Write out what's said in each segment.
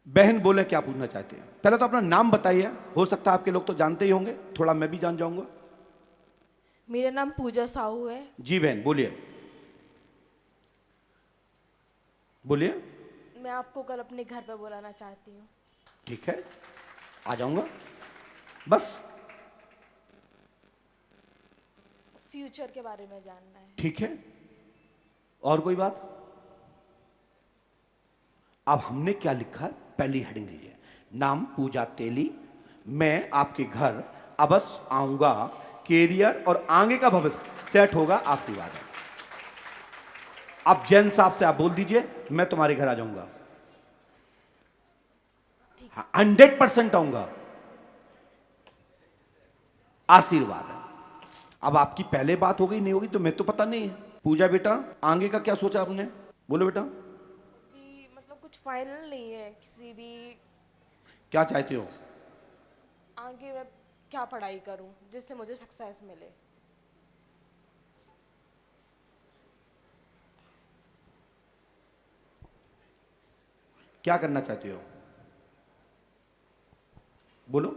बहन बोले क्या पूछना चाहते हैं? पहले तो अपना नाम बताइए, हो सकता है आपके लोग तो जानते ही होंगे, थोड़ा मैं भी जान जाऊंगा। मेरा नाम पूजा साहू है। जी बहन बोलिए, बोलिए। मैं आपको कल अपने घर पे बुलाना चाहती हूँ। ठीक है, आ जाऊंगा, बस। फ्यूचर के बारे में जानना है। ठीक है, और कोई बात? अब हमने क्या लिखा है, पहली हेडिंग लीजिए। नाम पूजा तेली, मैं आपके घर अवश्य आऊंगा, कैरियर और आगे का भविष्य सेट होगा, आशीर्वाद है। अब जैन साहब से आप बोल दीजिए मैं तुम्हारे घर आ जाऊंगा। ठीक। हाँ, 100% आऊंगा, आशीर्वाद है। अब आपकी पहले बात हो गई नहीं होगी तो मैं तो पता नहीं है। पूजा बेटा, आगे का क्या सोचा आपने? बोलो बेटा, अभी मतलब कुछ फाइनल नहीं है किसी भी। क्या चाहते हो? आगे मैं क्या पढ़ाई करूं जिससे मुझे सक्सेस मिले। क्या करना चाहते हो? बोलो।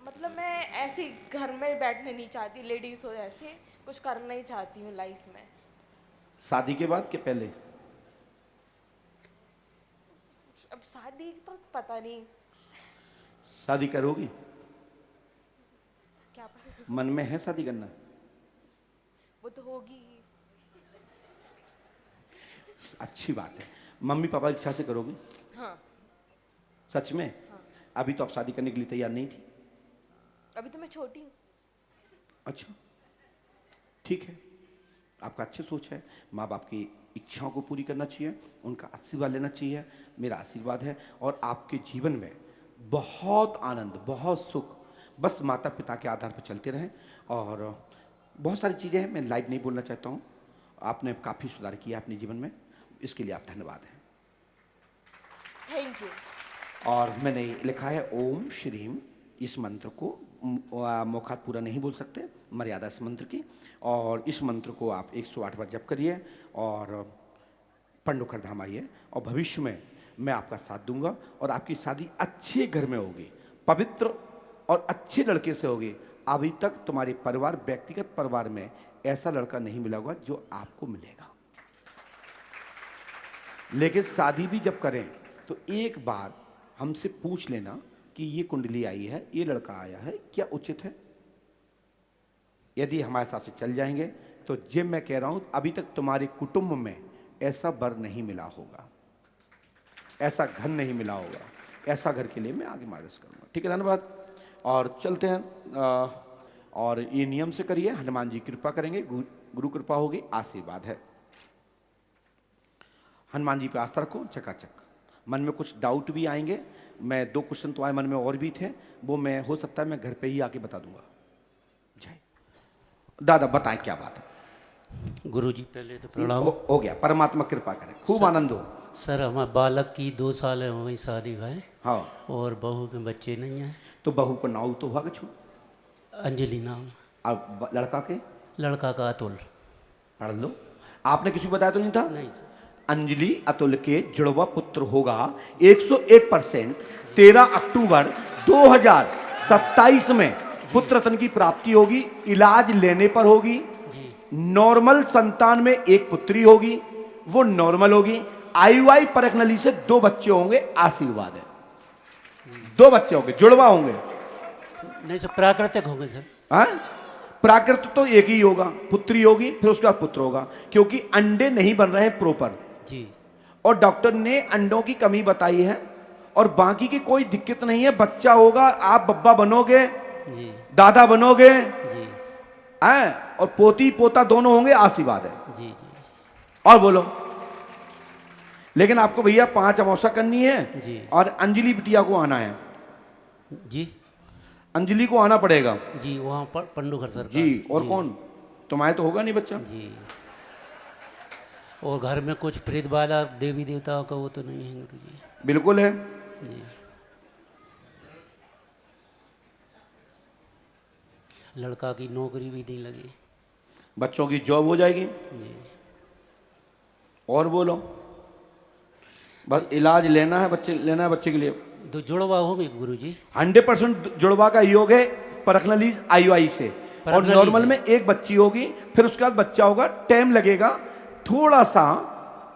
मतलब मैं ऐसे घर में बैठने नहीं चाहती, लेडीज हो ऐसे कुछ करना ही चाहती हूँ लाइफ में। शादी के बाद के पहले? अब शादी तो पता नहीं। शादी करोगी? क्या पता। मन में है शादी करना? वो तो होगी ही। अच्छी बात है, मम्मी पापा की इच्छा से करोगी? हाँ। सच में? हाँ। अभी तो आप शादी करने के लिए तैयार नहीं थी। अभी तो मैं छोटी हूँ। अच्छा, ठीक है, आपका अच्छी सोच है। माँ बाप की इच्छाओं को पूरी करना चाहिए, उनका आशीर्वाद लेना चाहिए, मेरा आशीर्वाद है। और आपके जीवन में बहुत आनंद, बहुत सुख, बस माता पिता के आधार पर चलते रहें। और बहुत सारी चीज़ें हैं, मैं लाइव नहीं बोलना चाहता हूँ। आपने काफ़ी सुधार किया अपने जीवन में, इसके लिए आप धन्यवाद हैं। Thank you. और मैंने लिखा है ओम श्रीम, इस मंत्र को मुखात पूरा नहीं बोल सकते, मर्यादा इस मंत्र की। और इस मंत्र को आप 108 बार जप करिए और पंडोखर धाम आइए, और भविष्य में मैं आपका साथ दूंगा और आपकी शादी अच्छे घर में होगी, पवित्र और अच्छे लड़के से होगी। अभी तक तुम्हारे परिवार, व्यक्तिगत परिवार में ऐसा लड़का नहीं मिला होगा जो आपको मिलेगा। लेकिन शादी भी जब करें तो एक बार हमसे पूछ लेना कि ये कुंडली आई है, ये लड़का आया है, क्या उचित है। यदि हमारे साथ से चल जाएंगे तो जे मैं कह रहा हूं, अभी तक तुम्हारे कुटुंब में ऐसा वर नहीं मिला होगा, ऐसा घर नहीं मिला होगा, ऐसा घर के लिए मैं आगे मार्गदर्शन करूंगा। ठीक है, धन्यवाद। और चलते हैं। और ये नियम से करिए, हनुमान जी कृपा करेंगे, गुरु कृपा होगी, आशीर्वाद है। हनुमान जी पे आस्था रखो, चकाचक। मन में कुछ डाउट भी आएंगे, मैं 2 क्वेश्चन तो आए मन में और भी थे, वो मैं हो सकता है मैं घर पे ही आके बता दूंगा। जय दादा, बताएं क्या बात है? गुरुजी पहले तो प्रणाम। हो गया, परमात्मा कृपा करे, खूब आनंद हो। सर हमारे बालक की 2 साल हो गई शादी भय, हाँ, और बहू के बच्चे नहीं हैं। तो बहू को नाव तो हुआ छू, अंजलि नाम। और लड़का के लड़का का अतुल। पढ़ लो। आपने किसी को बताया तो नहीं था? नहीं सर। अंजलि अतुल के जुड़वा पुत्र होगा 101%। 13 अक्टूबर 2027 में पुत्र रत्न की प्राप्ति होगी, इलाज लेने पर होगी। जी। नॉर्मल संतान में एक पुत्री होगी, वो नॉर्मल होगी। आईयूआई परख नली से 2 बच्चे होंगे, आशीर्वाद है। 2 बच्चे होंगे, जुड़वा होंगे। नहीं सर, प्राकृतिक हो गए सर। हाँ? प्राकृत तो एक ही होगा, पुत्री होगी, फिर उसके बाद पुत्र होगा, क्योंकि अंडे नहीं बन रहे हैं प्रॉपर। जी। और डॉक्टर ने अंडों की कमी बताई है, और बाकी की कोई दिक्कत नहीं है, बच्चा होगा, आप बब्बा बनोगे, जी। दादा बनोगे, जी। हैं? और पोती पोता दोनों होंगे, आशीर्वाद है। जी। जी। और बोलो। लेकिन आपको भैया 5 अमावस्या करनी है, जी। और अंजलि बिटिया को आना है, जी। अंजलि को आना पड़ेगा। जी, वहाँ पर पंडुखर सर का। जी, और जी। कौन? तुम्हारे तो होगा नहीं बच्चा। जी। और घर में कुछ प्रीत वाला देवी देवताओं का वो तो नहीं है गुरुजी। बिल्कुल है। जी। लड़का की नौकरी भी नहीं लगी। बच्चों की जॉब हो जाएगी। जी। और बोलो। बस इलाज लेना है बच्चे के लिए। दो जुड़वा होंगे गुरुजी। 100% जुड़वा का योग है परखनलीज IUI से, और परखनलीज नॉर्मल है। में एक बच्ची होगी, फिर उसके बाद बच्चा होगा। टाइम लगेगा थोड़ा सा,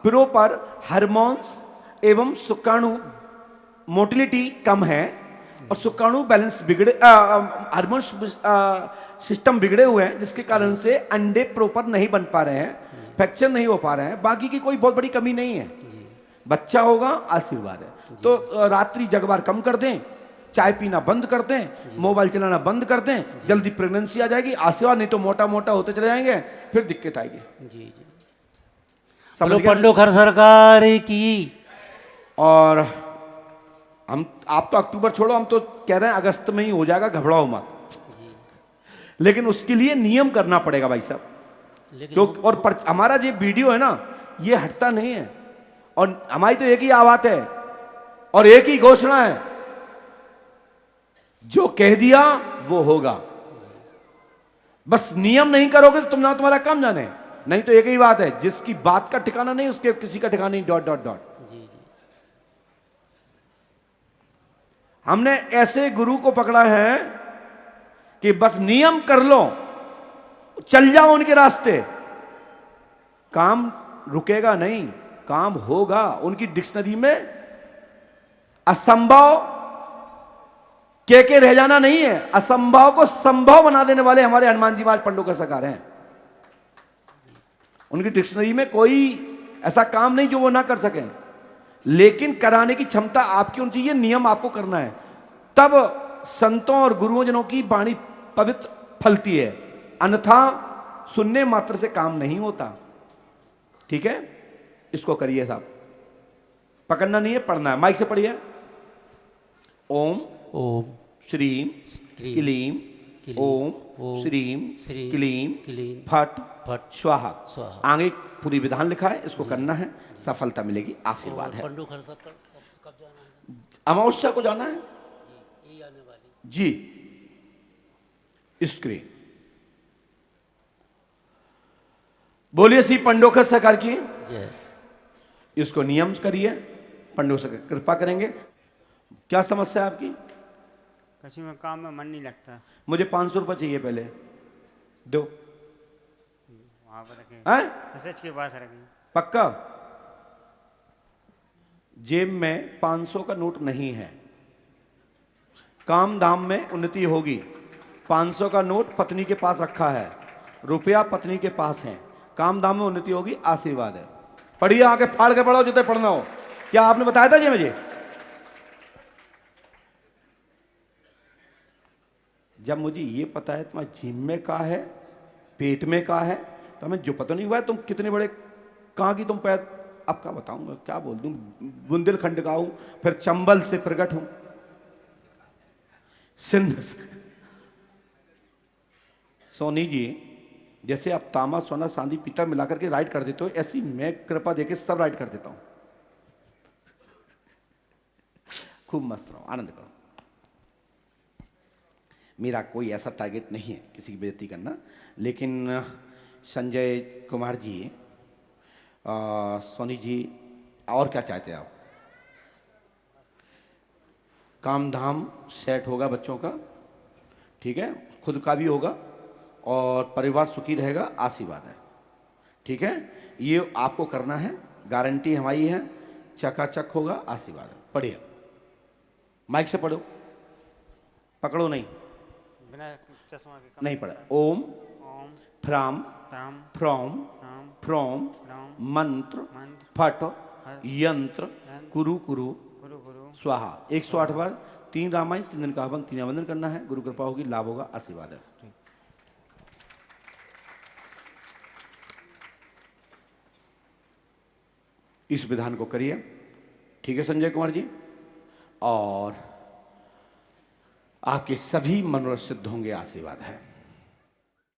प्रॉपर हार्मोन्स एवं शुक्राणु मोटिलिटी कम है और शुक्राणु बैलेंस बिगड़े, हार्मोन सिस्टम बिगड़े हुए हैं, जिसके कारण से अंडे प्रॉपर नहीं बन पा रहे हैं, फ्रैक्चर नहीं हो पा रहे हैं। बाकी की कोई बहुत बड़ी कमी नहीं है, बच्चा होगा आशीर्वाद है। तो रात्रि जगवार कम कर दें, चाय पीना बंद कर दें, मोबाइल चलाना बंद कर दें, जल्दी प्रेगनेंसी आ जाएगी, आशीर्वाद। नहीं तो मोटा मोटा होते चले जाएंगे, फिर दिक्कत आएगी। जी जी। समझ बोलो गए? पंडोखर सरकार की। और आप तो अक्टूबर छोड़ो, हम तो कह रहे हैं अगस्त में ही हो जाएगा, घबराओ मत। लेकिन उसके लिए नियम करना पड़ेगा भाई साहब। लेकिन क्योंकि और हमारा जो वीडियो है ना, ये हटता नहीं है, और हमारी तो एक ही आवाज है और एक ही घोषणा है, जो कह दिया वो होगा। बस नियम नहीं करोगे तो तुम्हारा काम जाने। नहीं तो एक ही बात है, जिसकी बात का ठिकाना नहीं उसके किसी का ठिकाना नहीं, डॉट डॉट डॉट। जी जी। हमने ऐसे गुरु को पकड़ा है कि बस नियम कर लो, चल जाओ उनके रास्ते, काम रुकेगा नहीं, काम होगा। उनकी डिक्शनरी में असंभव के रह जाना नहीं है, असंभव को संभव बना देने वाले हमारे हनुमान जी महाराज पंडोकर सरकार हैं। उनकी डिक्शनरी में कोई ऐसा काम नहीं जो वो ना कर सकें, लेकिन कराने की क्षमता आपकी होनी चाहिए, नियम आपको करना है, तब संतों और गुरुओं जनों की वाणी पवित्र फलती है। अन्यथा सुनने मात्र से काम नहीं होता। ठीक है, इसको करिए साहब, पकड़ना नहीं है, पढ़ना है। माइक से पढ़िए। ओम ओम श्रीम क्लीम, ओम श्रीम क्लीम फट फट स्वाहा। स्वाहा। आगे पूरी विधान लिखा है, इसको करना है, सफलता मिलेगी, आशीर्वाद है। पंडोखर सरकार कब जाना है? अमावस्या को जाना है ये आने वाली। जी। स्क्रीन बोलिए श्री पंडोकर सरकार की जय। इसको नियम करिए, पंडोकर सरकार कृपा करेंगे। क्या समस्या है आपकी? कहीं में काम में मन नहीं लगता। मुझे 500 रुपये चाहिए, पहले दो। वहाँ पर रखें, हैं? एसएच के पास रखें। पक्का? जेब में 500 का नोट नहीं है, काम धाम में उन्नति होगी। 500 का नोट पत्नी के पास रखा है, रुपया पत्नी के पास है, काम धाम में उन्नति होगी, आशीर्वाद है। पढ़िए, आगे फाड़ के पढ़ो जितने पढ़ना हो। क्या आपने बताया था जी मुझे? जब मुझे ये पता है तुम्हारे जीभ में का है, पेट में का है, तो हमें जो पता नहीं हुआ है तुम कितने बड़े कहाँ की तुम पैर, अब क्या बताऊंगा, क्या बोल दूं, बुंदेलखंड का हूं, फिर चंबल से प्रकट हूं, सिंध से। सोनी जी, जैसे आप तामा सोना चांदी पीतल मिलाकर के राइट कर देते हो, ऐसी मैं कृपा देके सब राइट कर देता हूं। खूब मस्त रहो, आनंद करो। मेरा कोई ऐसा टारगेट नहीं है किसी की बेइज्जती करना, लेकिन संजय कुमार जी, सोनी जी, और क्या चाहते हैं आप? काम धाम सेट होगा बच्चों का, ठीक है, खुद का भी होगा और परिवार सुखी रहेगा, आशीर्वाद है। ठीक है, ये आपको करना है, गारंटी हमारी है, चकाचक होगा, आशीर्वाद है। पढ़िए, माइक से पढ़ो, पकड़ो नहीं, बिना चश्मा के नहीं पढ़ा। ओम ओम फ्राम राम फ्रॉम राम फ्रॉम राम मंत्र मंत्र फट फट यंत्र कुरु कुरु गुरु गुरु स्वाहा। 108 बार, 3 रामायण, 3 दिन का हवन, 3 वंदन करना है। गुरु कृपा होगी, लाभ होगा, आशीर्वाद है। इस विधान को करिए, ठीक है संजय कुमार जी, और आपके सभी मनोरथ सिद्ध होंगे, आशीर्वाद है।